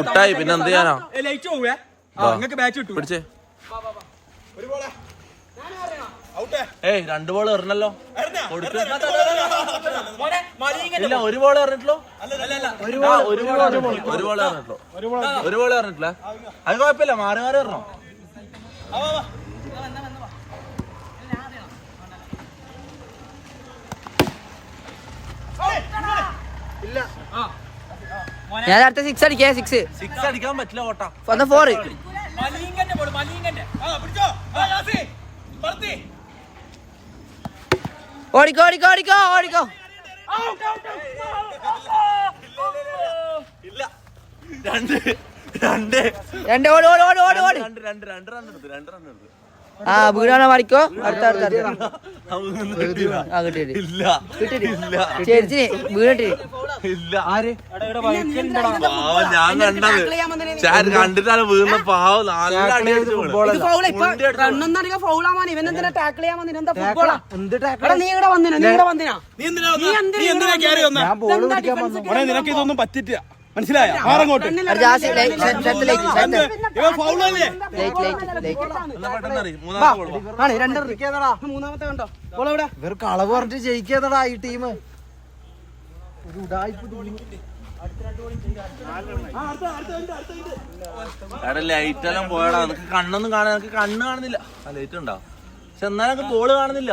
മുട്ടായി പിന്നെ എന്ത് ചെയ്യാനാ? പിടിച്ചേ. ഏയ് 2 ബോൾ എറിഞ്ഞല്ലോ. ഇല്ല 1 ബോൾ എറിഞ്ഞിട്ടുള്ളൂ. 1 ബോൾ എറിഞ്ഞിട്ടില്ല. അത് കുഴപ്പമില്ല, മാറി മാറി എറിഞ്ഞോ. ഞാൻ അടുത്ത 6 അടിക്കാം. 6 അടിക്കാൻ പറ്റില്ല. ഓട്ടാ 4. ഓടിക്കോ ഓടിക്കോ ഓടിക്കോ ഓടിക്കോ. ഇല്ല 2 ഓട് ഓട് ഓട് ഓട് ഓട്. 2 റൺ എടുത്തു. ആ വീടാണോ മാറിക്കോ. അടുത്ത ചേച്ചി വീണിട്ട് ഞാൻ കണ്ടിട്ടാണ് വീണ പാവം. നിനക്ക് ഇതൊന്നും പറ്റില്ല, മനസ്സിലായോ? ആറങ്ങോട്ട് മൂന്നാമത്തെ കണ്ടോ ഇവർക്ക് അളവ് പറഞ്ഞിട്ട് ജയിക്കാതടാ ഈ ടീം. ലൈറ്റ് എല്ലാം പോയടാ. നിനക്ക് കണ്ണൊന്നും കാണാൻ, നിനക്ക് കണ്ണ് കാണുന്നില്ല. ലൈറ്റ് ഉണ്ടാ, പക്ഷെ എന്നാലും ബോള് കാണുന്നില്ല.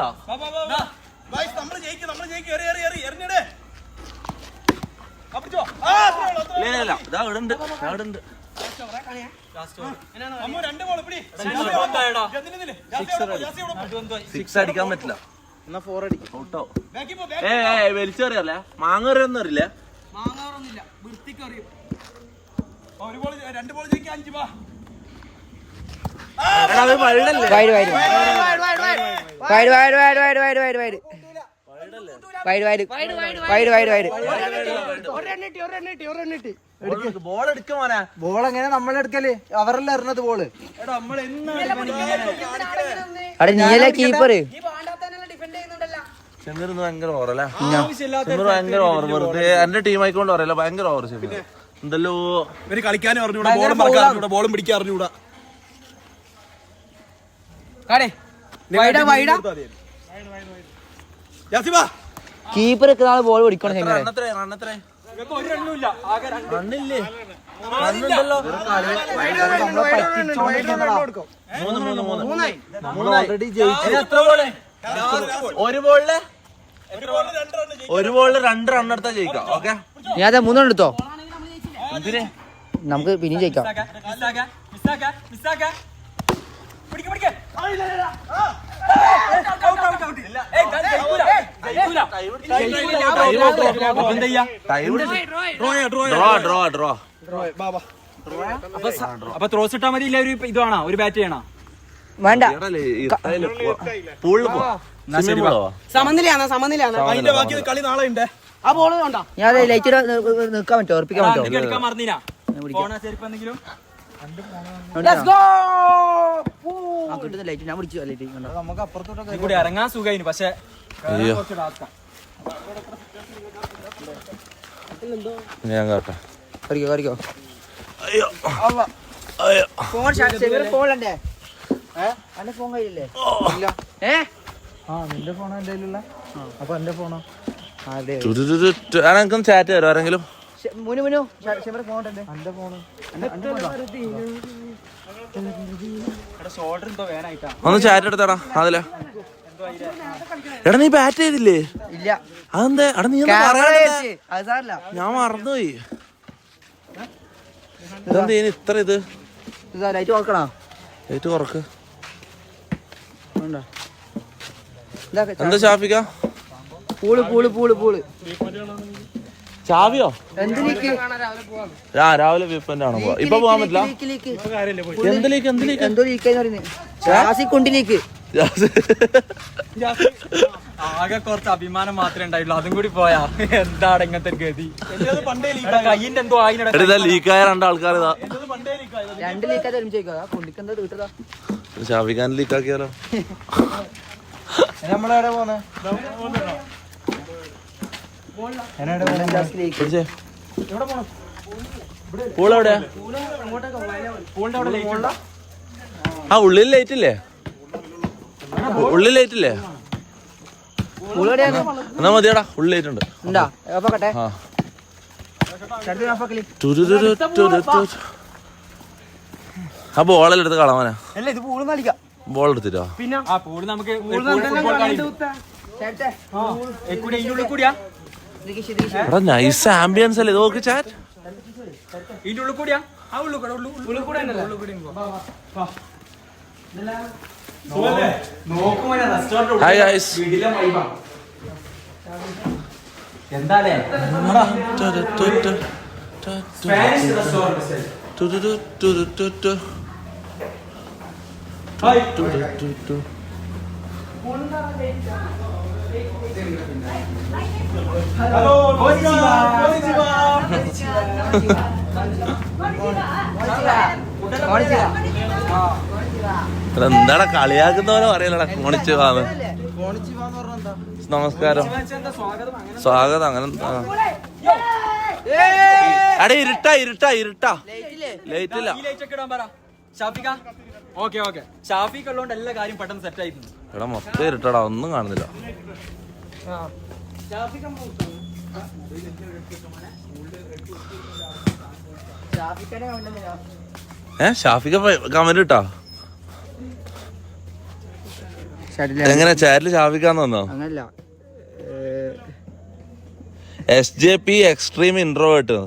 ഇല്ല ഇതാ ഇവിടെ ഉണ്ട്. സിക്സ് അടിക്കാൻ പറ്റില്ല. ഔട്ടോ. വലിച്ചെറിയല്ലേ? മാങ്ങ എറിയൊന്നും അറിയില്ല. ബോൾ എടുക്കുമോനെ. ബോൾ എങ്ങനെ നമ്മളെടുക്കല്? അവരല്ല എറിഞ്ഞത് ബോള്. നീയല്ലേ കീപ്പർ. ചെമ്മീർ ഭയങ്കര ഓവറല്ലേ? ചെമ്മീർ ഭയങ്കര ഓവർ. വെറുതെ എന്റെ ടീം ആയിക്കൊണ്ട് പറയല്ല, ഭയങ്കര ഓവർ ചെമ്മീർ. എന്തല്ലോ ഇവര് കളിക്കാനും അറിഞ്ഞൂടാ, ബോളും മറക്കാൻ അറിഞ്ഞൂടാ, ബോളും പിടിക്കാൻ അറിഞ്ഞൂടാ. കീപ്പർ നാളെ ബോൾ പിടിക്കണം. റണ്ണില്ലേ? റണ്ണുണ്ടല്ലോ. 1 ബോളില് 2 റൺ എടുത്താ ജയിക്കാം. ഓക്കെ, ഞാൻ 3 റൺ എടുത്തോ. നമുക്ക് പിന്നെയും ജയിക്കാം. അപ്പൊ ത്രോസ് ഇട്ടാ മതി. ഇല്ല ഒരു ഇതാണോ, ഒരു ബാറ്റ് ചെയ്യണോ? വേണ്ട, സമനിലയാണ്. അതിന്റെ ബാക്കി കളി നാളെ ഉണ്ട്. ആ ബോള് കണ്ടോ? ഞാൻ ലൈറ്റ് നിൽക്കാൻ പറ്റുമോ? ഉറപ്പിക്കാൻ പറ്റുമോ? എടുക്കാൻ മറന്നില്ല. ചെരുപ്പെന്തെങ്കിലും ലൈറ്റ് ഞാൻ പിടിച്ചു. നമുക്ക് അപ്പുറത്തോട്ടൊക്കെ കൂടി ഇറങ്ങാൻ സുഖമായിന്, പക്ഷെ ഞാൻ കേട്ടോ. ഫോൺ ഫോണിലേ ഫോൺ കയ്യില്ലേ? നിന്റെ ഫോണോ എന്റെ കയ്യിലുള്ള? അപ്പൊ എന്റെ ഫോണോ? എനിക്കൊന്ന് ചാറ്റ് തരും ആരെങ്കിലും. ഒന്ന് ചാറ്റ് എടുത്തടാ. അതിലെ എടാ നീ ബാറ്റ് ചെയ്തില്ലേ? ഇല്ല. അതെന്താ? എടാ നീ ഞാൻ മറന്നുപോയി. ഇതെന്താ ഇത്ര ഇത്? ലൈറ്റ് കുറക്കണോ? ലൈറ്റ് കുറക്ക്. എന്താ ഷാഫിക്ക? പൂള് ചാവിയോ? എന്ത് ലീക്ക്? രാവിലെ വീപ്പന്റെ ആണോ? ഇപ്പൊ പോകാൻ പറ്റില്ല. എന്ത് ലീക്ക്? എന്തോ ലീക്കാന്ന് പറയുന്നത്. കുണ്ടി ലീക്ക്. ആകെ കുറച്ച് അഭിമാനം മാത്രമേ ഉണ്ടായുള്ളൂ, അതും കൂടി പോയാ എന്താണ് ഇങ്ങനത്തെ ഗതി? കയ്യിന്റെ എന്തോ ലീക്കായ 2 ആൾക്കാർ 2 ലീക്കാതെ ഒരുമിച്ച് ഷാഫിഖാൻ ലീക്കാക്കിയാലോ? നമ്മളെവിടെ പോന്നെ? പൂൾ എവിടെയാ? ആ ഉള്ളിൽ ലൈറ്റ് ഇല്ലേ? ഉള്ളിൽ ലൈറ്റ് ഇല്ലേ? എന്നാ മതിയാടാ, ഉള്ളിൽ ലൈറ്റ് ഉണ്ട്. ആ ആ ബോളെല്ലാം എടുത്ത് കളവാനാ. ബോൾ എടുത്തിട്ടോ? പിന്നെ ആ പൂള് നമുക്ക് എടാ നൈസ് ആംബിയൻസ് അല്ലേ ഇത്? നോക്ക് ചാറ്റ്. ഇതിന്റെ ഉള്ളിൽ കൂടിയാ? Hi guys. എന്താലേ എന്താടാ കളിയാക്കുന്നവരെ പറയലടാ കോണിച്ച് വാന്ന്. നമസ്കാരം, സ്വാഗതം. അങ്ങനെ അടേ ഇരുട്ടാ ഇരുട്ടാ ഇരുട്ടാ, ലൈറ്റ് ഇല്ല. ഷാഫിക്ക് ഉള്ളതുകൊണ്ട് എല്ലാ കാര്യം പെട്ടെന്ന് സെറ്റ് ആയിട്ടുണ്ട്. എടാ മൊത്തം ഇരുട്ടാടാ, ഒന്നും കാണുന്നില്ല. ഷാഫിക്ക കമന്റ് ഇട്ടാ? എങ്ങനെ ചാറ്റില് ഷാഫിക്കാന്ന് വന്നോ? അങ്ങനല്ല, SJP എക്സ്ട്രീം ഇൻട്രോവേർട്ട്.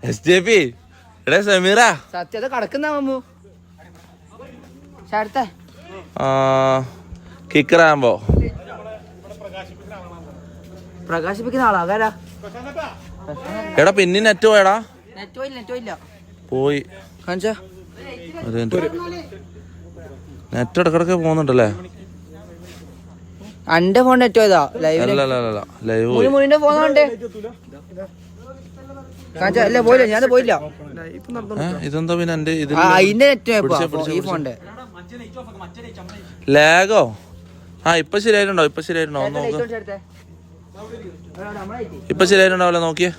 SJP എടേ സമീറ സത്യത കടക്കുന്ന മമ്മു കിക്കറാകുമ്പോ പ്രകാശിപ്പിക്കുന്ന ആളാ. ആരാ? എടാ പിന്നെ നെറ്റ് പോയടാ. നെറ്റ് ഇല്ല. പോയി കാണിച്ചാ നെറ്റ് ഇടക്കിടക്ക് പോകുന്നുണ്ടല്ലേ? അന്റെ ഫോൺ നെറ്റ് പോയതാ? ലൈവ് പോയി. മുന്നിന്റെ ഫോൺ കണ്ടേ? അല്ല പോയില്ല, ഞാൻ പോയില്ല. ഇതെന്താ പിന്നെ എന്റെ ഇത് അതിന്റെ നെറ്റ് ഈ ഫോണിന്റെ ലാഗോ? ആ ഇപ്പൊ ശരിയായിട്ടുണ്ടോ? ഇപ്പൊ ശരിയായിട്ടുണ്ടോ? നോക്ക്. ഇപ്പൊ ശരിയായിട്ടുണ്ടാവല്ലോ, നോക്കിയേ.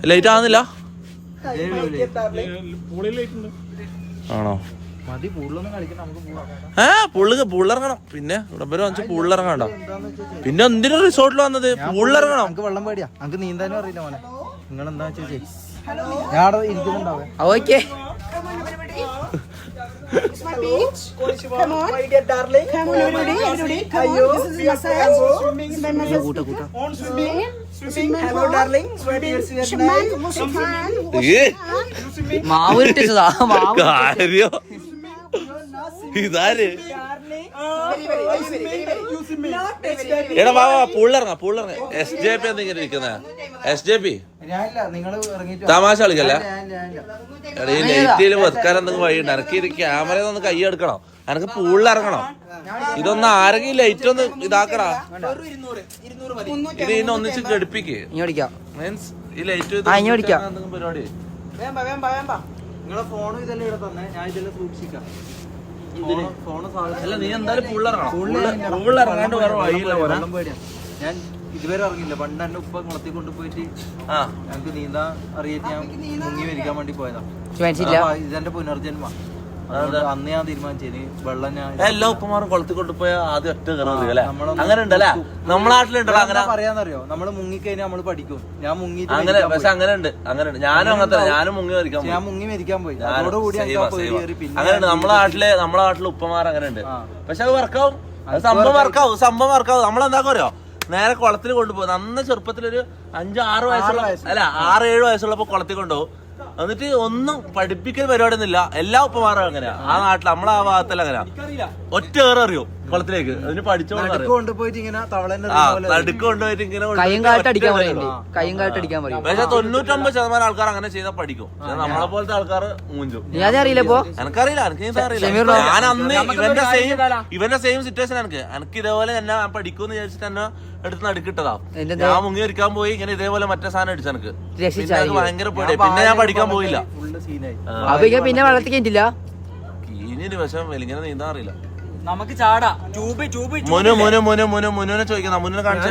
ലൈറ്റ് ആവുന്നില്ല ആണോ? പൂളിലിറങ്ങണം. പിന്നെ ഇവിടെ വെച്ച് പൂളിലിറങ്ങാണ്ടോ? പിന്നെ എന്തിനു റിസോർട്ടിൽ വന്നത്? പൂളിലിറങ്ങണം. നമുക്ക് വെള്ളം പേടിയാ, നമുക്ക് നീന്താനും അറിയില്ല മോനെ. നിങ്ങൾ എന്താ ചേച്ചി ഞാൻ ഇരിക്കുന്നുണ്ടാവേ. Okay It's my beach. Come on. My dear darling. Come on, everybody. Come on. This is massage. Swimming. On swimming. Swimming. Hello, darling. Shaman. മാവ് ഇട്ടിച്ചതാ. കാര്യം ഇതാര്? എടാ വാ പൂളിലിറങ്ങ. SJP എന്തെങ്കിലും ഇരിക്കുന്ന SJP തമാശ കളിക്കല്ലേ? എടാ ഈ ലൈറ്റില് വെക്കാൻ എന്തെങ്കിലും വഴിയുണ്ട്? എനക്ക് ഇത് ക്യാമറ ഒന്ന് കൈ എടുക്കണം, എനക്ക് പൂളിലിറങ്ങണം. ഇതൊന്ന് ആരെങ്കിലും ലൈറ്റ് ഒന്ന് ഇതാക്കടാ. ഇത് ഇന്ന് ഒന്നിച്ച് ഘടിപ്പിക്ക് മീൻസ് ഈ ലൈറ്റ് എന്തെങ്കിലും പരിപാടി. നിങ്ങളെ ഫോണും ഇതെല്ലാം ഇവിടെ തന്നെ, ഞാൻ ഇതെല്ലാം സൂക്ഷിക്കാം. അല്ല നീ എന്തായാലും പൂളിലിറങ്ങാണ്ട് വേറെ വഴിയില്ല. വെള്ളം പേടിയാ, ഞാൻ ഇതുവരെ ഇറങ്ങില്ല. പണ്ട് എന്റെ ഉപ്പ കുളത്തിൽ കൊണ്ടുപോയിട്ട് ഞങ്ങക്ക് നീന്താൻ അറിയാൻ ഞാൻ മുങ്ങി മരിക്കാൻ വേണ്ടി പോയതാ. ഇതെന്റെ പുനർജന്മ. അന്ന് ഞാൻ തീരുമാനിച്ചു വെള്ളം ഞാൻ എല്ലാ ഉപ്പമാരും കുളത്തിൽ കൊണ്ടുപോയ ആദ്യം ഒറ്റ കയറി അല്ലേ? അങ്ങനെ ഉണ്ടല്ലേ നമ്മുടെ നാട്ടിലുണ്ടല്ലോ? അങ്ങനെ പറയാന്നറിയോ, നമ്മള് മുങ്ങിക്കഴിഞ്ഞാൽ നമ്മള് പഠിക്കും. ഞാൻ മുങ്ങി അങ്ങനെ, പക്ഷെ അങ്ങനെ ഉണ്ട്. ഞാനും അങ്ങനത്തെ, ഞാനും മുങ്ങി മരിക്കാൻ പോയി. ഞാൻ മുങ്ങി മരിക്കാൻ പോയി. അതോടുകൂടി അങ്ങനെ ഉണ്ട് നമ്മളെ നാട്ടിലെ ഉപ്പമാർ അങ്ങനെ ഉണ്ട്. പക്ഷെ അത് വർക്കാവും, സംഭവം വർക്കാവും. നമ്മളെന്താക്കും അറിയോ? നേരെ കുളത്തിൽ കൊണ്ടുപോകും. നന്ന ചെറുപ്പത്തിലൊരു 5-6 വയസ്സുള്ള 6-7 വയസ്സുള്ളപ്പോ കുളത്തിൽ കൊണ്ടുപോകും. എന്നിട്ട് ഒന്നും പഠിപ്പിക്കൽ പരിപാടി ഒന്നുമില്ല. എല്ലാ ഉപ്പമാരും അങ്ങനെയാ ആ നാട്ടിൽ, നമ്മളെ ആ ഭാഗത്തല്ല അങ്ങനെയാ. ഒറ്റ കയറി അറിയോ കുളത്തിലേക്ക്. അതിന് പഠിച്ചോണ്ട് കൊണ്ടുപോയിട്ട് ഇങ്ങനെ നടുക്ക് കൊണ്ടുപോയിട്ട് ഇങ്ങനെ. പക്ഷെ 99% ആൾക്കാർ അങ്ങനെ ചെയ്താൽ പഠിക്കും. നമ്മളെ പോലത്തെ ആൾക്കാർ മൂഞ്ചും. എനിക്കറിയില്ല, എനിക്കറിയില്ല. ഞാൻ അന്ന് ഇവന്റെ സെയിം സിറ്റുവേഷൻ എനിക്ക് ഇതേപോലെ എന്നെ പഠിക്കുമെന്ന് വിചാരിച്ചിട്ട് എന്നെ എടുത്ത് നടുക്കിട്ടതാ. ഞാൻ മുങ്ങി ഒരിക്കാൻ പോയി ഇങ്ങനെ ഇതേപോലെ മറ്റേ സാധനം അടിച്ചു. എനിക്ക് ഭയങ്കര പേടി. പിന്നെ ഞാൻ പഠിക്കാൻ പോയില്ല. പിന്നെ വെള്ളത്തിൽ കഴിഞ്ഞില്ല. വലിഞ്ഞിട്ട് പക്ഷെ വലിങ്ങനെ നീന്താൻ അറിയില്ല. നമുക്ക് ചാടാ. ട്യൂബ് മുനുവിനെ ചോദിക്കുന്ന മുന്നിനെ കാണിച്ചു.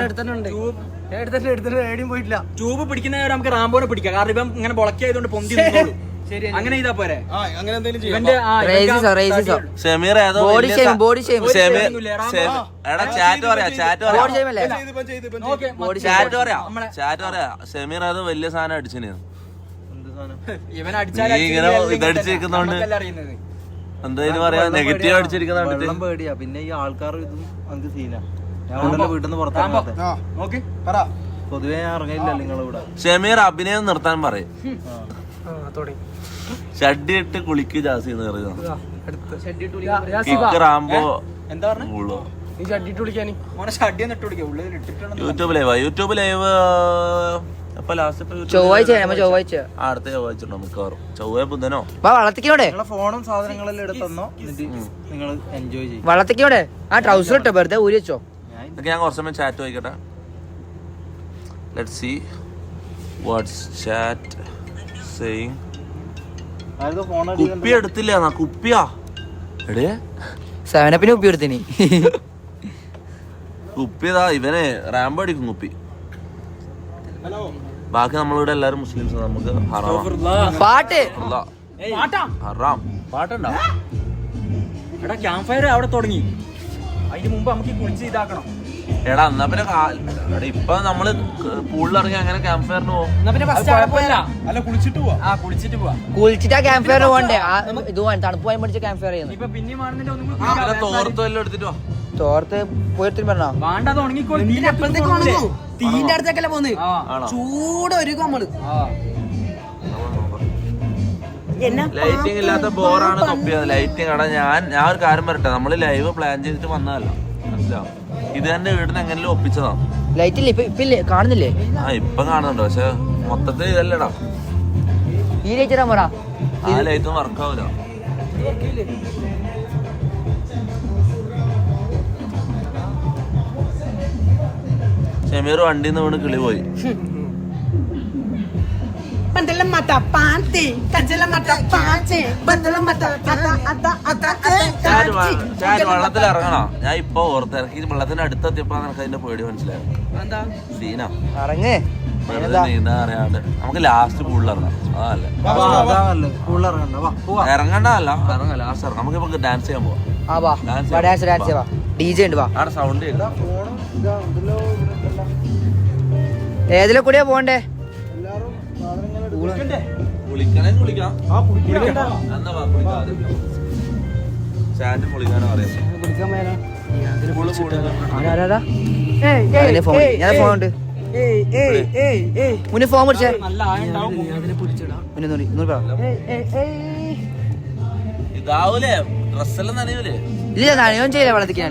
ട്യൂബ് പിടിക്കുന്നവരെ നമുക്ക് റാംബോനെ പിടിക്കാം. കാരണം ഇപ്പം ഇങ്ങനെ ബൊളക്കിയായതുകൊണ്ട് പൊന്തി നിന്നോളൂ. അങ്ങനെ ചെയ്താ പോരെ. ഇവന്റെ ഷമീർ ഏതോ ബോഡി ഷെയിം എടാ ചാറ്റ് പറയാ ഷമീർ ഏതോ വലിയ സാധനം അടിച്ചിന്. ഇവൻ അടിച്ചാൽ ഇങ്ങനെ ഇതടിച്ചിരിക്കുന്നോണ്ട് എന്തായാലും പറയാ നെഗറ്റീവ് അടിച്ചിരിക്കുന്ന വെള്ളം പേടിയാ. പിന്നെ ഈ ആൾക്കാർ ഇതും നമുക്ക് സീനാ. ഞാൻ വീട്ടിൽ നിന്ന് പുറത്താകാത്ത പൊതുവെ ഞാൻ ഇറങ്ങിയില്ല നിങ്ങളെ കൂടെ. ഷമീർ അഭിനയം നിർത്താൻ പറയും. ഷഡ്ഡി ഇട്ട് കുളിക്ക് ജാസി റാംബോ എന്താ യൂട്യൂബ് ലൈവ് അപ്പൊ ലാസ്റ്റ് ചൊവ്വാഴ്ച അടുത്ത ചൊവ്വാഴ്ച ഉണ്ടോ മിക്കവാറും. ചൊവ്വ ബുധനോ. വള്ളത്തിക്കോടെ നിങ്ങളെ ഫോണും സാധനങ്ങളെല്ലാം എടുത്തന്നോ. എന്നിട്ട് നിങ്ങൾ എൻജോയ് ചെയ്യും. വള്ളത്തിക്കോടെ ആ ട്രൗസർ ഇട്ടോ വെറുതെ ഊരി വെച്ചോ. ഇതൊക്കെ ഞാൻ കുറച്ച് സമയം ചാറ്റ് വായിക്കട്ടെ. Let's see what's chat saying. കുപ്പി എടുത്തില്ല എന്നാ കുപ്പിയാ എടേ 7-Up കുപ്പി എടുത്തിനി. കുപ്പിതാ ഇവനെ റാംബോ അടിക്കും കുപ്പി. ബാക്കി നമ്മളിവിടെ എല്ലാരും മുസ്ലിംസ്. നമുക്ക് പാട്ട് ഹറാം പാട്ടുണ്ടോ? എടാ ക്യാമ്പ് ഫയർ അവിടെ തുടങ്ങി. അതിന് മുമ്പ് നമുക്ക് കുളിച്ച് ഇതാക്കണം. എടാ എന്നാ പിന്നെ ഇപ്പൊ നമ്മള് പൂളിലിറങ്ങി അങ്ങനെ ക്യാമ്പ് ഫയറിന് പോകും. കുളിച്ചിട്ടാ ക്യാമ്പ് ഫയർ പോകണ്ടേ. ഇത് തണുപ്പ് പോയി പഠിച്ച ക്യാമ്പ് ഫയർ ചെയ്യുന്നു. ഇപ്പൊ പിന്നെ വേണമെന്നില്ല തോർത്തും എല്ലാം എടുത്തിട്ട് വാ. തോർത്ത് പോയിട്ട് പറഞ്ഞോ വേണ്ട തുടങ്ങിക്കോളൂ. തീന്റെ അടുത്തേക്കല്ലേ പോന്ന് ചൂട് ഒരുക്കും നമ്മള്. ലൈറ്റിംഗ് ഇല്ലാത്ത ബോറാണ് തൊപ്പിയത്. ലൈറ്റിംഗ് ആണ്. ഞാൻ ഒരു കാര്യം പറയട്ടെ, നമ്മള് ലൈവ് പ്ലാൻ ചെയ്തിട്ട് വന്നതല്ല, മനസ്സിലാവും. ഇത് തന്നെ വീടിന് എങ്ങനെയും ഒപ്പിച്ചതാണ്. ലൈറ്റ് ഇല്ല ഇപ്പൊ കാണുന്നില്ലേ? ആ ഇപ്പൊ കാണുന്നുണ്ട്, പക്ഷെ മൊത്തത്തിൽ ഇതല്ലടാ. ഈ ലൈറ്റ് ഇടാൻ പറ. ആ ലൈറ്റും വർക്കാവൂല. ഷമീർ വണ്ടിന്ന് വീണ് കിളി പോയി. വെള്ളത്തിൽ ഇറങ്ങണോ? ഞാൻ ഇപ്പൊ ഓർത്തിറക്കി വെള്ളത്തിന്റെ അടുത്തെത്തിയപ്പോ നിനക്ക് അതിന്റെ പേടി മനസ്സിലായോ? സീനാ വെറുതെ നീന്താ അറിയാണ്ട്. നമുക്ക് ലാസ്റ്റ് പൂളിൽ ഇറങ്ങാം. അതല്ലേ ഇറങ്ങണ്ടല്ല, ഇറങ്ങാം ലാസ്റ്റ് ഇറങ്ങാം. നമുക്കിപ്പോ ഡാൻസ് ചെയ്യാൻ പോവാം. അവിടെ സൗണ്ട് കേൾക്കാം. ഏതിലെ കൂടിയാ പോണ്ടേ? കുളിക്കണേ കുളിക്കാം. എന്നാ കുളിക്കാതെ ചാറ്റ് കുളിക്കാനോ അറിയാം. ഫോൺ ഉണ്ട്. മുന്നേ ഫോൺ പിടിച്ചേ. ഇതാവൂലേ ഡ്രസ്സെല്ലാം നനയൂലേ? ഇല്ല നനയും ചെയ്യില്ല വെള്ളത്തിക്ക്.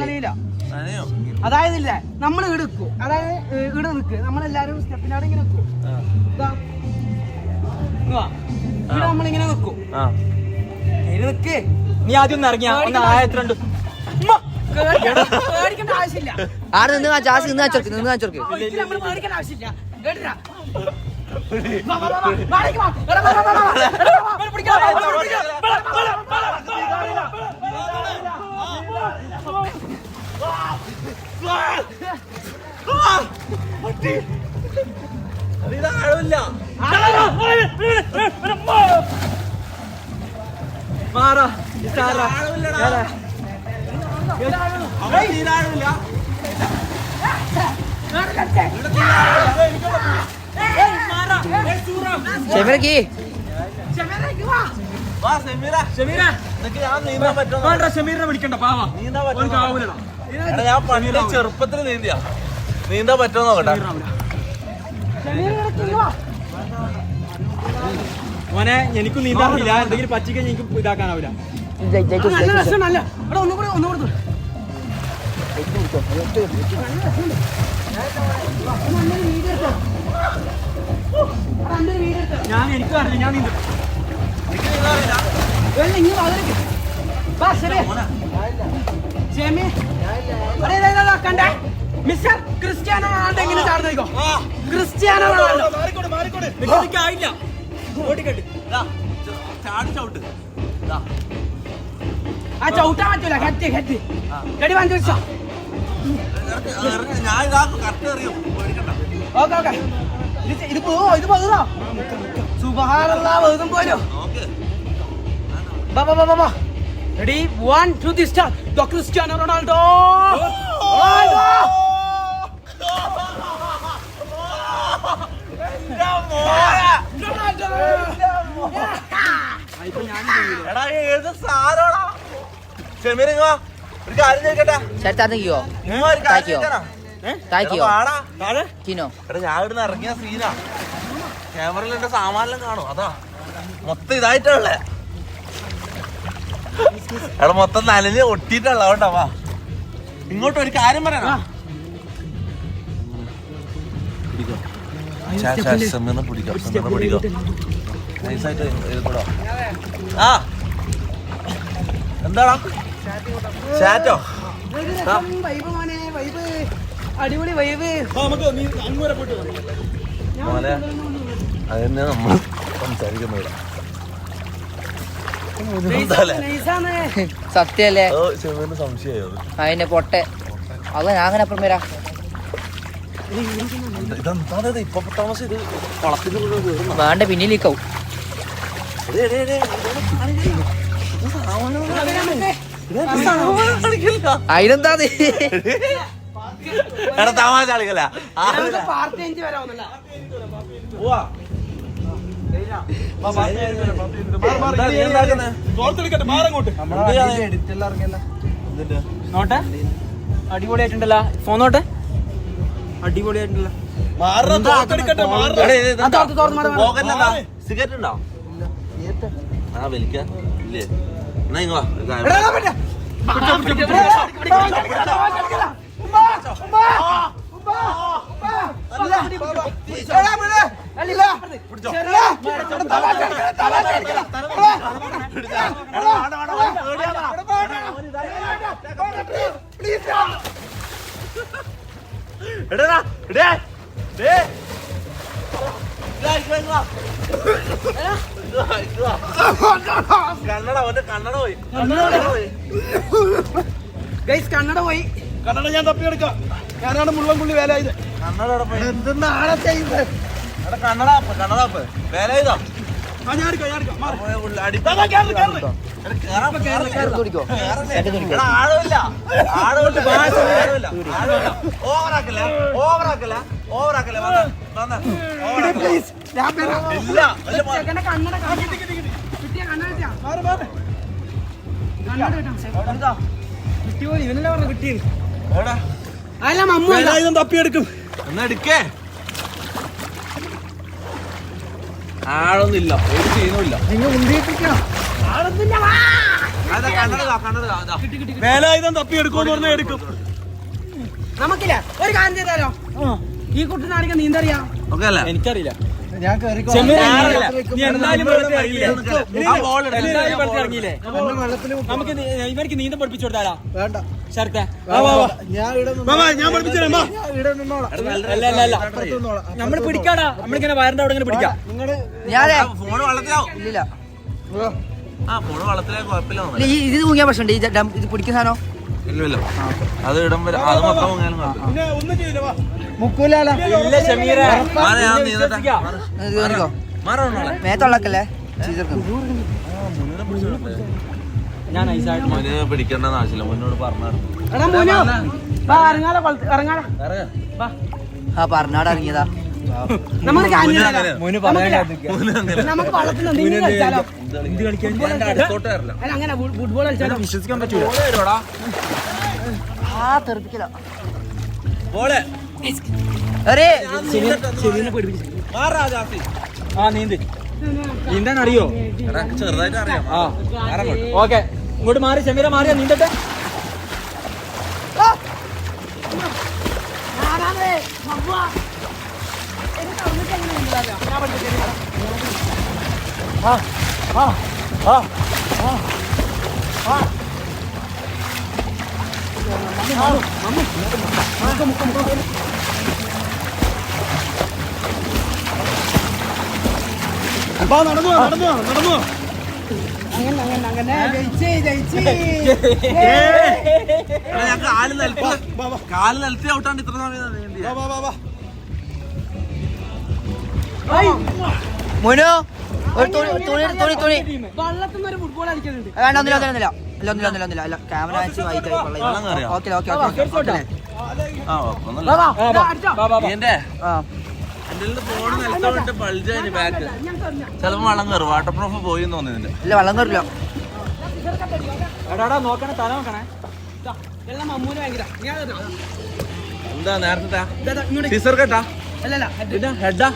നനയോ? അതായത് ഇല്ല നമ്മൾ ഇവിടെ നിൽക്കും. അതായത് ഇവിടെ നിൽക്കുക നമ്മളെല്ലാരും സ്റ്റെപ്പിനാട് ഇങ്ങനെ നിൽക്കും. ഇവിടെ നമ്മളിങ്ങനെ നിൽക്കും. നിൽക്ക്. നീ ആദ്യം ഒന്ന് ഇറങ്ങിയ ആയത്തിലുണ്ട്. പേടിക്കേണ്ട ആവശ്യമില്ല. ആടെ നിന്ന് ജാസി നിന്ന് കാച്ചോർക്ക് നമ്മൾ പേടിക്കേണ്ട ആവശ്യമില്ല. കേട്ടില്ല ഷമീറിനെ വിളിക്കണ്ട പാവാ. ഞാൻ പണ്ട് ചെറുപ്പത്തിൽ നീന്താ പറ്റുമോ നോക്കട്ടെ. മോനെ എനിക്കും നീന്താറില്ല. എന്തെങ്കിലും പറ്റിക്കാൻ എനിക്ക് ഇതാക്കാനാവില്ല. ഞാൻ എനിക്കും അറിയില്ല. ഞാൻ നീന്തും. മിസ്റ്റർ ക്രിസ്ത്യാനോ റൊണാൾഡോ എങ്ങനെ ചാടുന്നോ? ക്രിസ്ത്യാനോ റൊണാൾഡോ ആയില്ല. ഓടിക്കട്ട് ചാടി ചവിട്ട്. ആ ചവിട്ടാൻ പറ്റൂല ഹെഡ് റെഡി 1 2 3 ഞാൻ ഇതാക്കും കറക്റ്റ് അറിയും ഓക്കെ ഓക്കെ ഇത് പോകുന്നോ സുബ്ഹാനല്ലാഹ് വേഗം പോരോ ബാ ready 1 2 3 start the Cristiano Ronaldo എടാ ഏത് സാധനമാടാ ഷമീർ ഇങ്ങ് വാ ഒരു കാര്യം ചോദിക്കട്ടെ ചേട്ടാക്കിയോ ഇങ്ങ് വാ, ഒരു കാര്യം താക്കിയോ? ചോദിക്കാനാ. താക്കിയോ എടാ, വാടാ താഴെ കിനോ എടാ ഞാൻ ഇവിടുന്ന് ഇറങ്ങിയ സീനാ ക്യാമറയിൽ എന്റെ സാമാനെല്ലാം കാണും അതാ മൊത്തം ഇതായിട്ടുള്ളേ എടാ മൊത്തം നനഞ്ഞ് ഒട്ടിയിട്ടുള്ള അതുകൊണ്ടാ വാ ഇങ്ങോട്ട് ഒരു കാര്യം പറയണോ പിടിക്കോ നൈസായിട്ട് എഴുതപ്പെടോ ആ എന്താടാ ചാറ്റോ വൈബ് മോനെ വൈബ് അടിപൊളി വൈബ് മോനെ അതന്നെ നമ്മൾ സംസാരിക്കുന്നത് നൈസാണ് സത്യല്ലേ ഓ ചെറുതിന് സംശയമായോ അതിന്റെ പൊട്ടെ അല്ല ഞാൻ അങ്ങനെ അപ്പുറം വരാ ഇതെന്താ ഇപ്പൊ താമസം ഇത് കുളത്തിന് കയറുന്ന വേണ്ട പിന്നിലേക്കാവും അതിനെന്താ എടാ തമാശ കളിക്കല പാർട്ടി കഴിഞ്ഞ് വരാമെന്നല്ല നോട്ടെ അടിപൊളിയായിട്ടുണ്ടല്ലോ ഫോൺ നോട്ടെ അടിപൊളിയായിട്ടുണ്ടല്ലോ സിഗരറ്റ് ഉണ്ടോ ആ വലിക്ക ഇല്ലേ എന്നാ ഇങ്ങ് വാ, ഒരു കാര്യം കണ്ണട അവന്റെ കണ്ണട പോയി ഗൈസ് കണ്ണട പോയി കണ്ണട ഞാൻ തപ്പിയെടുക്കാം ഞാനാണ് മുഴുവൻ പുള്ളി വേല ഇത് കണ്ണട എന്തെന്നാണ് ചെയ്യുന്നത് എടാ കണ്ണടാപ്പ് വേല ചെയ്തോ ചെക്കന്റെ കണ്ണട കിട്ടിയ കണ്ണട കിട്ടിയോ ഇവനല്ലേ പറഞ്ഞു കിട്ടിയത് അല്ല മമ്മ തപ്പിയെടുക്കും എന്നാ എടുക്കേ ആളൊന്നുമില്ല ഒരു സീനുമില്ല നിങ്ങൾ മുൻപിട്ടിരിക്കണം വേലായുധം തപ്പിയെടുക്കുമെന്ന് പറഞ്ഞാൽ എടുക്കും നമുക്കില്ല ഒരു കാര്യം ചെയ്താലോ ഈ കുട്ടനാണെങ്കിൽ നീന്തറിയാം ഓക്കെ അല്ലേ എനിക്കറിയില്ല ഞാൻ കേറി നീ എന്തായാലും വെള്ളത്തിൽ ഇറങ്ങിയില്ലേ നമുക്ക് ഇവർക്ക് നീന്തം പഠിപ്പിച്ചു കൊടുത്താലാ വേണ്ട ശരത്തെ ഞാൻ ഇവിടെ ഞാൻ പഠിപ്പിച്ചു ഇവിടെ നിന്നോളാം അല്ല നമ്മള് പിടിക്കാടാ നമ്മളിങ്ങനെ വയറിന്റെ അവിടെ ഇങ്ങനെ പിടിക്കാം നിങ്ങള് ഞാനേ ഫോണ് വെള്ളത്തിലാവും ഇല്ലില്ല ആ ഫോണ് വെള്ളത്തിലായ കുഴപ്പമില്ല ഇല്ല, ഇത് തൂങ്ങിയാ പ്രശ്നമുണ്ട് ഇത് പിടിക്കുന്ന സാധനം ഇല്ലല്ലോ അത് ഇടം വരെ അത് മൊത്തം മുങ്ങാനും കുഴപ്പമില്ല ഒന്നും ചെയ്യില്ല മുക്കൂലാല ഇല്ല ഷമീറ മാറി ഞാൻ നീന്തട്ടെ ഇത് കാണിക്കോ മാറണോളെ മേത്തുള്ളക്കല്ലേ ചെയ്തെടുക്കും ഞാൻ നൈസായിട്ട് മോന് പിടിക്കേണ്ടെന്ന് ആവശ്യമില്ല മുന്നോട് പറഞ്ഞു എടാ മോനോ വാ ഇറങ്ങാലോ ഇറങ്ങാലോ വാ ആ പറഞ്ഞാട് ഇറങ്ങിയതാ നമുക്ക് മോന് പറയാൻ നമുക്ക് വള്ളത്തിൽ എന്തെങ്കിലും കളിച്ചാലോ അടുത്തോട്ട് വരില്ല അല്ല അങ്ങനെ ഫുട്ബോൾ കളിച്ചാലോ വിശ്വസിക്കാൻ പറ്റൂല ആ തെറിപ്പിക്കല പോലെ അരേ ചെവിനെ പഠിപ്പിച്ചു ആ നീന്താൻ അറിയോ ചെറുതായിട്ട് അറിയാം ആ ഓക്കെ ഇങ്ങോട്ട് മാറി ഷമീറ മാറിയാ നീന്തട്ടെ നടന്നു അങ്ങനെ ജയിച്ച് ഞാൻ കാല് നിലത്തി ഔട്ടാണ്ട് ഇത്ര സമയം നീന്തിയെ. മുനു ഒരു തുണി വള്ളത്തുനിന്ന് ഒരു ഫുട്ബോൾ കളിക്കുന്നുണ്ട്. വേണ്ട ഒന്നില്ല ക്യാമറ വെച്ച് വെള്ളം കയറിയോ? ഓക്കെ എന്റെ ഫോണ് നിലത്ത് വിട്ട് ബൾജായി ബാക്ക് ചിലപ്പോ വെള്ളം കയറും. വാട്ടർ പ്രൂഫ് പോയി തോന്നുന്നുണ്ട്. ഇല്ല വെള്ളം കയറില്ല. എടാ നോക്കണേ, തല നോക്കണേ. എല്ലാം അമ്മൂന് ഭയങ്കര എന്താ നേരത്തെ സീസർ കെട്ടാ പിന്നെ ഹെഡാ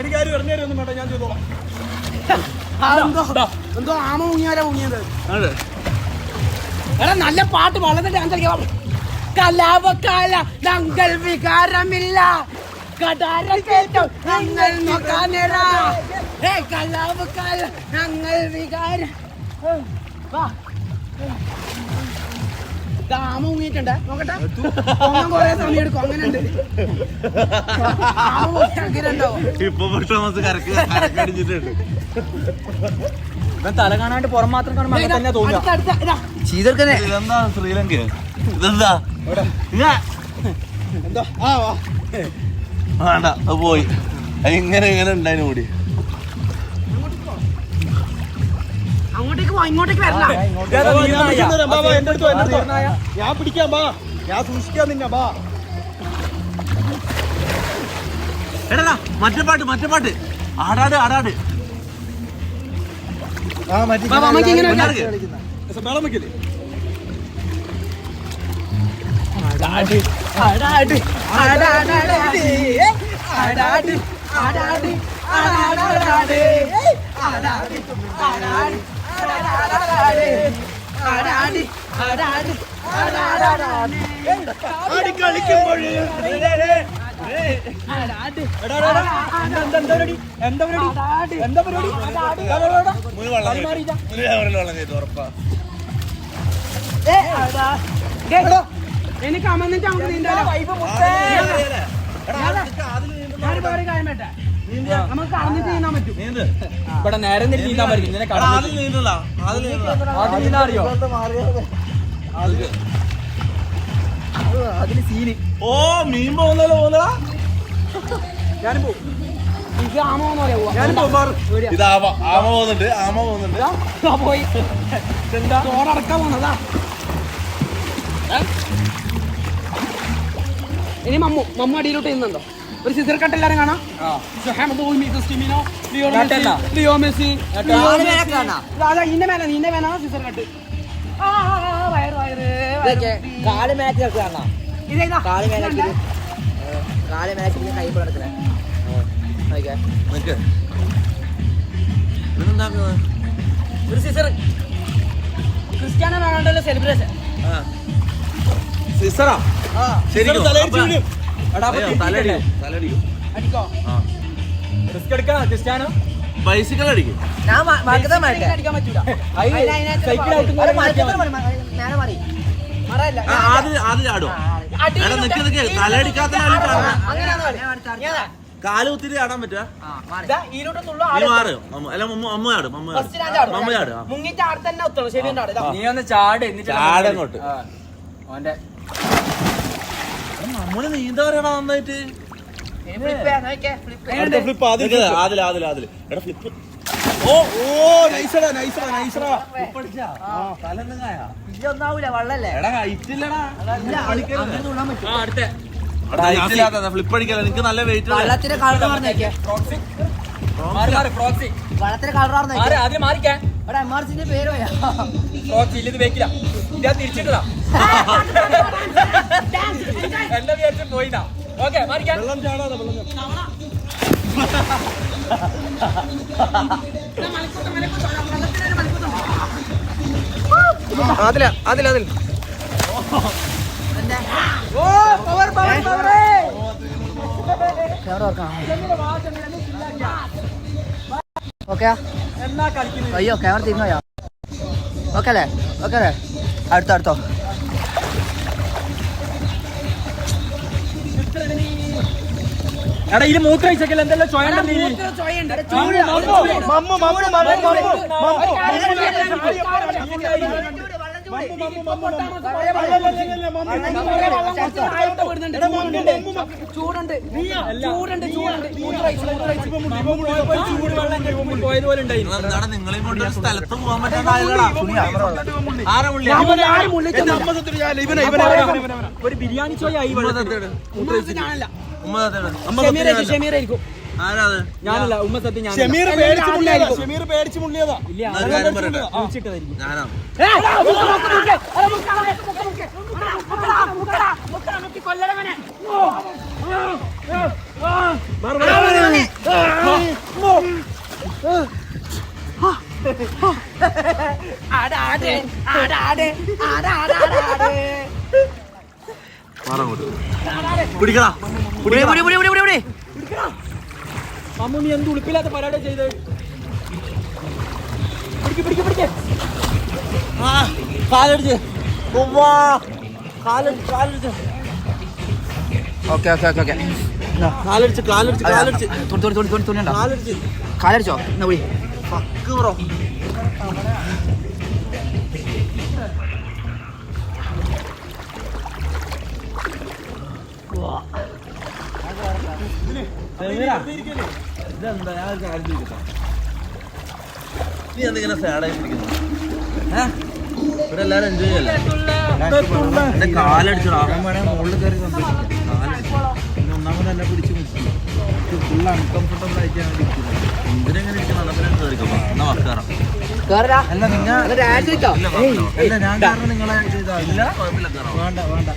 എനിക്കാരും ഇറങ്ങിയൊന്നും വേണ്ട, ഞാൻ ചെയ്തോളാം. എന്തോ ആമ മുങ്ങിയത്. എടാ നല്ല പാട്ട് വളരെ ഡാൻസ് കളിക്കാം. കലാപക്കാല ഞങ്ങൾ വികാരമില്ല കടാരക്കേറ്റം ഞങ്ങൾ നോക്കാനെറ കലാപക്കാല ഞങ്ങൾ വികാരം. ആമ മുങ്ങിയിട്ടുണ്ട് നോക്കട്ടെ. കൊറേ സമയം എടുക്കും. അങ്ങനെയുണ്ട് അങ്ങനെ ഉണ്ടാവും. ഇപ്പൊ കരക്കടിച്ചിട്ടുണ്ട്. തല കാണാണ്ട് പുറം മാത്രം കാണുമ്പോൾ തന്നെ തോന്നുക. ചെയ്തെടുക്കുന്നേ ഇതെന്താ ശ്രീലങ്ക? ഇതെന്താ വേണ്ട അത് പോയി. ഇങ്ങനെ ഉണ്ടായിരുന്നു കൂടി. ഇങ്ങോട്ടേക്ക് വരണ്ട. ഞാൻ പിടിക്കാം, ബാ. ഞാൻ സൂക്ഷിക്കാം നിന്നെ, ബാ. എടാ മറ്റേ പാട്ട് ആടാട് വെള്ളം വെക്കില്ലേ? എന്താ പരിപാടി? എനിക്ക് അമ്മന്നിട്ട് നമുക്ക് നീന്താലോ. നമുക്ക് അറിഞ്ഞിട്ട് നീന്താൻ പറ്റും. ഇവിടെ നേരെ നീന്താൻ പറ്റും. ഇങ്ങനെ അറിയോ? അതിന് സീന്. ഓ മീൻ പോകുന്നല്ലോ. ഞാനും പോകും. ഇത് ആമ പറയാ. ഇത് ആമ പോകുന്നുണ്ട്. പോയി ചോറടക്കാൻ പോന്നതാ. ഇനി മമ്മു അടിയിലോട്ട് ചെയ്യുന്നുണ്ടോ? ഒരു സിസർ കട്ട് എല്ലാരും കാണാം. നിന്റെ മേലാ സിസർ കട്ട്. കാല് മേലാക്കി കിടക്കുകയാണോ? കാല് മേലാക്കി കൈ കിടക്കില്ല. ഒരു സിസർ ക്രിസ്ത്യാനോ റൊണാൾഡോയുടെ സെലിബ്രേഷൻ. സിസറാ ശരിക്കും അടിക്കോ റിസ്ക് എടുക്കാം. ക്രിസ്ത്യാനോ ബൈസിക്കൽ അടിക്കും. ഞാൻ അടിക്കാൻ പറ്റൂല. നേരെ മാറി ആദ്യം ചാടും. തലയടിക്കാത്ത കാല് കുത്തിരി ചാടാൻ പറ്റുക. നീ മാറും. അല്ല മമ്മ ചാടും. മുങ്ങിട്ട് ആടെ തന്നെ ഒത്തണം. ശരി നീ ഒന്ന് ചാട്. ചാടങ്ങോട്ട്. ഓന്റെ നമ്മള് നീന്താ പറയണ നന്നായിട്ട്. ഫ്ലിപ്പ് ആദില എടാ ഫ്ലിപ്പ്. ഒന്നാവൂല വള്ളല്ലേ. എടാ ഹൈറ്റില്ലടാ. അടുത്ത ഫ്ലിപ്പ് അടിക്കല. എനിക്ക് നല്ല വെയിറ്റ്. വള്ളത്തിന്റെ കളർ പറഞ്ഞേക്കെ. ഫ്രോക്സി വള്ളത്തിന്റെ കളർ പറഞ്ഞേക്കെ. ആദ്യം മാറിക്കാൻ. ഇവിടെ എംആർസിന്റെ പേര് പോയാ. ഫ്രോക്സി ഇത് വെക്കില്ല. ഇതാ തിരിച്ചിട്ടതാ. എല്ലാം വിചാരിച്ചു പോയിതാ. ഓക്കെ മാറിക്കാൻ. അതിൽ ഓക്കെ അയ്യോ ക്യാമറ തിരിഞ്ഞോയാ. ഓക്കെ അല്ലേ? അടുത്തോ എടാ ഇതിൽ മൂത്ര കഴിച്ചേക്കല്ല എന്തെല്ലാം ചോയണ്ടെന്ന് പോയതുപോലെ ഉണ്ടായിരുന്നു. എന്താണ് നിങ്ങളെയും കൊണ്ട് ഒരു സ്ഥലത്ത് പോകാൻ പറ്റാത്ത ആളുകളാ? ആരാ പുള്ളി? ഒരു ബിരിയാണി ചോയ ആയി ആരാ അത്? ഞാനല്ല ഉമ്മ സത്യം ഞാൻ ഷമീർ പേടിച്ച് മുള്ളിയതാ. ഞാനാ. പിടിക്കടാ. അമ്മ നീ എന്ത് ഉളുപ്പില്ലാത്ത പരിപാടി ചെയ്ത് കാലടിച്ച് കാലടിച്ച് ഓക്കെ ഓക്കെ ഓക്കെ ഓക്കെ കാലടിച്ച് കാലടിച്ചോ എന്നാ വിളി ഫക്ക് ബ്രോ. ഇതെന്താ ഞാൻ ഒരു കാര്യം ചോദിക്കട്ടെ? നീ എന്തിങ്ങനെ സാഡായിട്ടിരിക്കുന്നു? ഇവിടെ എല്ലാരും എൻജോയ് ചെയ്യല്ലേ? എന്റെ കാലടിച്ചടാ. മുകളിൽ കയറി സന്തോഷിക്കാം. പിന്നെ ഒന്നാമത് എന്നെ പിടിച്ച് ഫുൾ അൺകംഫർട്ടബിൾ ആയിട്ടാണ് ഇരിക്കുന്നത്. എന്തിനെങ്ങനെ ഇരിക്കുന്ന കേറിക്കോ. എന്നാ വർക്കാറാം. കേറാ അല്ല നിങ്ങൾ എന്നിട്ട് ഡാൻസ് കളിച്ചോ അല്ല ഞാൻ കാരണം നിങ്ങളെ ഇതാ ഇല്ല കുഴപ്പമില്ല കയറാം. വേണ്ട വേണ്ട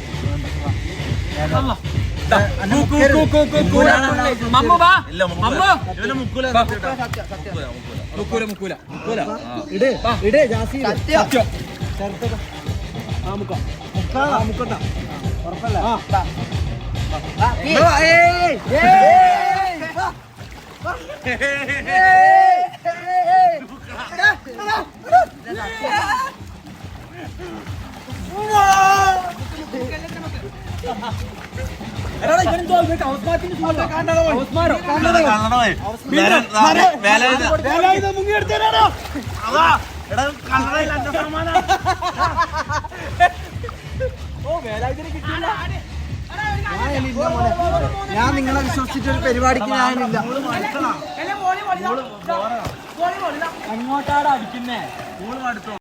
ഇല്ല മുക്കൂല. ഇടേ ജാസി സത്യം മുക്കണ്ട ഉറപ്പല്ല ഞാൻ നിങ്ങളെ വിശ്വസിച്ചിട്ടൊരു പരിപാടിക്ക് ഞാനില്ല. അങ്ങോട്ടാണ് അടിക്കുന്നേ.